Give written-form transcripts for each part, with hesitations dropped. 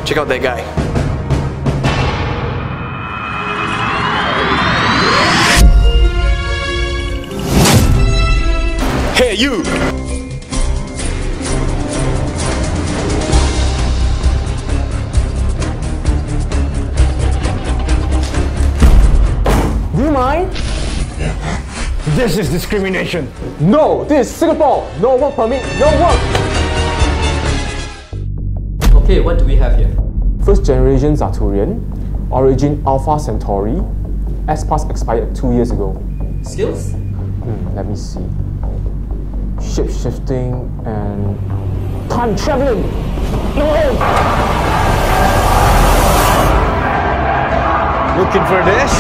Check out that guy. Hey, you! Do you mind? This is discrimination. No, this is Singapore. No work permit, no work. Okay, what do we have here? First generation Arturian, origin Alpha Centauri, S-Pass expired 2 years ago. Skills? Let me see. Shape-shifting and time traveling. Looking for this?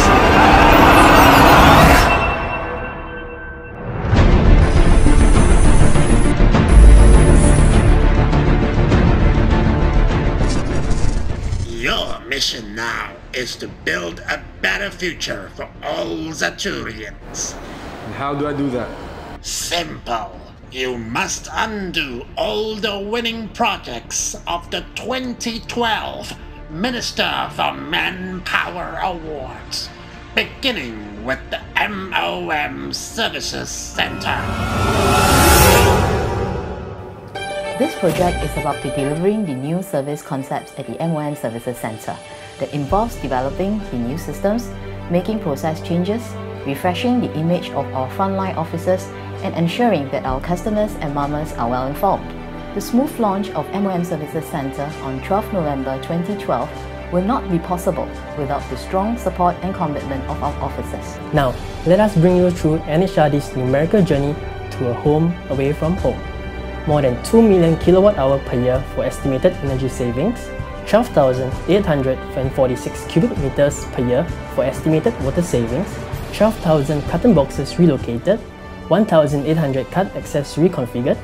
Your mission now is to build a better future for all Zaturians. And how do I do that? Simple. You must undo all the winning projects of the 2012 Minister for Manpower Awards, beginning with the MOM Services Center. This project is about delivering the new service concepts at the MOM Services Center that involves developing the new systems, making process changes, refreshing the image of our frontline officers, and ensuring that our customers and mamas are well informed. The smooth launch of MOM Services Center on 12 November 2012 will not be possible without the strong support and commitment of our officers. Now, let us bring you through NHRD's numerical journey to a home away from home. More than 2 million kilowatt-hour per year for estimated energy savings, 12,846 cubic meters per year for estimated water savings, 12,000 carton boxes relocated, 1,800 cart access reconfigured,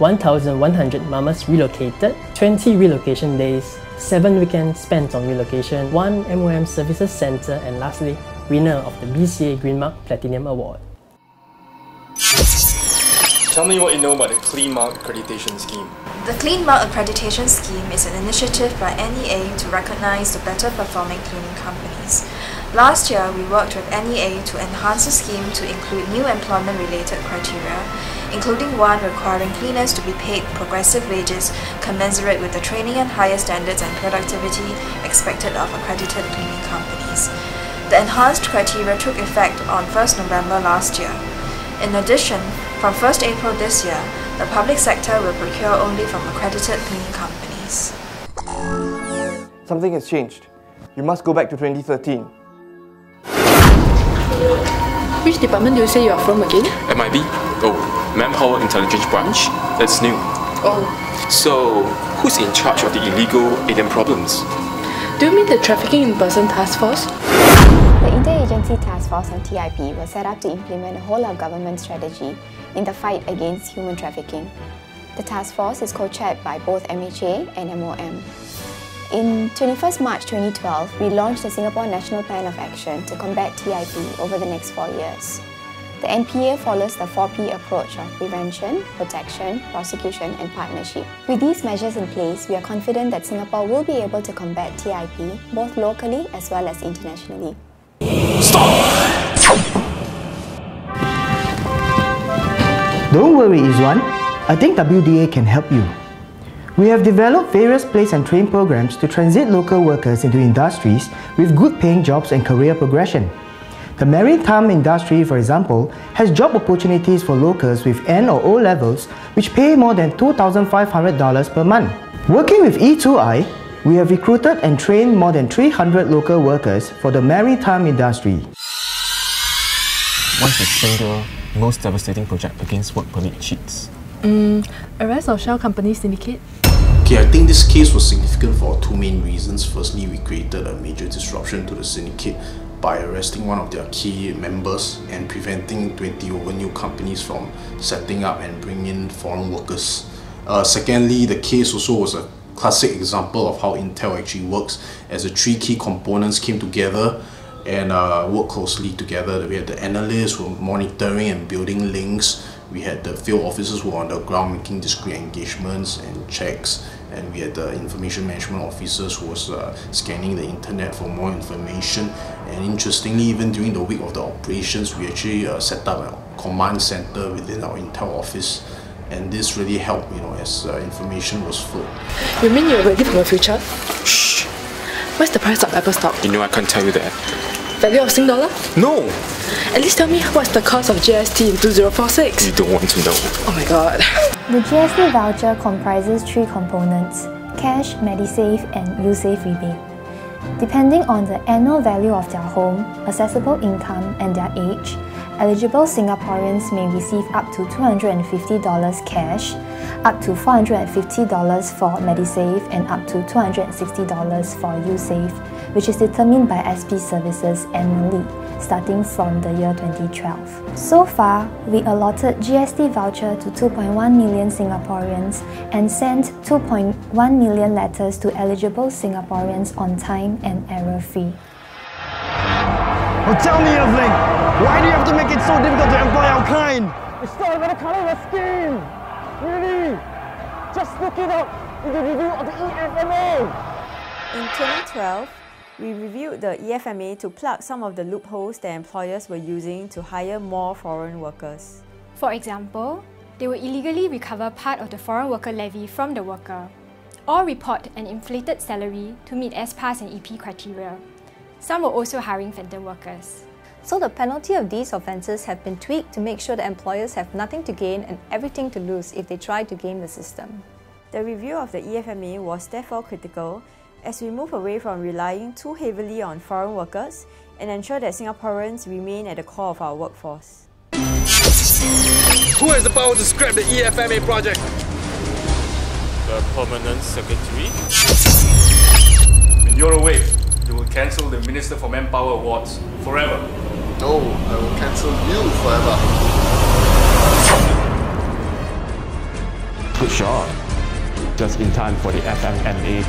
1,100 mamas relocated, 20 relocation days, 7 weekends spent on relocation, 1 MOM Services Center, and lastly, winner of the BCA Green Mark Platinum Award. Tell me what you know about the Clean Mark Accreditation Scheme. The Clean Mark Accreditation Scheme is an initiative by NEA to recognize the better performing cleaning companies. Last year, we worked with NEA to enhance the scheme to include new employment-related criteria, including one requiring cleaners to be paid progressive wages commensurate with the training and higher standards and productivity expected of accredited cleaning companies. The enhanced criteria took effect on 1st November last year. In addition, from 1st April this year, the public sector will procure only from accredited cleaning companies. Something has changed. You must go back to 2013. Which department do you say you are from again? MIB? Oh, Manpower Intelligence Branch. That's new. Oh. So, who's in charge of the illegal alien problems? Do you mean the Trafficking in Person Task Force? The Interagency Task Force on TIP was set up to implement a whole-of-government strategy in the fight against human trafficking. The task force is co-chaired by both MHA and MOM. In 21st March 2012, we launched the Singapore National Plan of Action to combat TIP over the next 4 years. The NPA follows the 4P approach of prevention, protection, prosecution and partnership. With these measures in place, we are confident that Singapore will be able to combat TIP both locally as well as internationally. Don't worry, Izwan. I think WDA can help you. We have developed various place and train programs to transit local workers into industries with good paying jobs and career progression. The maritime industry, for example, has job opportunities for locals with N or O levels which pay more than $2,500 per month. Working with E2I, we have recruited and trained more than 300 local workers for the maritime industry. What's the single most devastating project against work permit cheats? Arrest of shell company syndicate? Okay, I think this case was significant for two main reasons. Firstly, we created a major disruption to the syndicate by arresting one of their key members and preventing 20 over new companies from setting up and bringing in foreign workers. Secondly, the case also was a classic example of how Intel actually works, as the three key components came together and worked closely together. We had the analysts who were monitoring and building links We had the field officers who were on the ground making discrete engagements and checks, and we had the information management officers who was scanning the internet for more information. And interestingly, even during the week of the operations, we actually set up a command center within our Intel office, and this really helped, as information was flowed. You mean you're ready for the future? Shh! What's the price of Apple stock? I can't tell you that. Value of Sing dollar? No! At least tell me what's the cost of GST in 2046? You don't want to know. Oh my god. The GST voucher comprises 3 components: cash, MediSave, and USave rebate. Depending on the annual value of their home, accessible income, and their age, eligible Singaporeans may receive up to $250 cash, up to $450 for MediSave, and up to $260 for USave, which is determined by SP Services annually, starting from the year 2012. So far, we allotted GST voucher to 2.1 million Singaporeans and sent 2.1 million letters to eligible Singaporeans on time and error-free. Well, tell me, Evelyn, why do you have to make it so difficult to employ our kind? It's not even the colour of the skin! Really? Just look it up in the review of the EFMA! In 2012, we reviewed the EFMA to plug some of the loopholes that employers were using to hire more foreign workers. For example, they would illegally recover part of the foreign worker levy from the worker, or report an inflated salary to meet SPAS and EP criteria. Some were also hiring phantom workers. So the penalty of these offences have been tweaked to make sure that employers have nothing to gain and everything to lose if they try to game the system. The review of the EFMA was therefore critical as we move away from relying too heavily on foreign workers and ensure that Singaporeans remain at the core of our workforce. Who has the power to scrap the EFMA project? The permanent secretary. When you're away, you will cancel the Minister for Manpower Awards forever. No, I will cancel you forever. Good shot. Just in time for the FMMA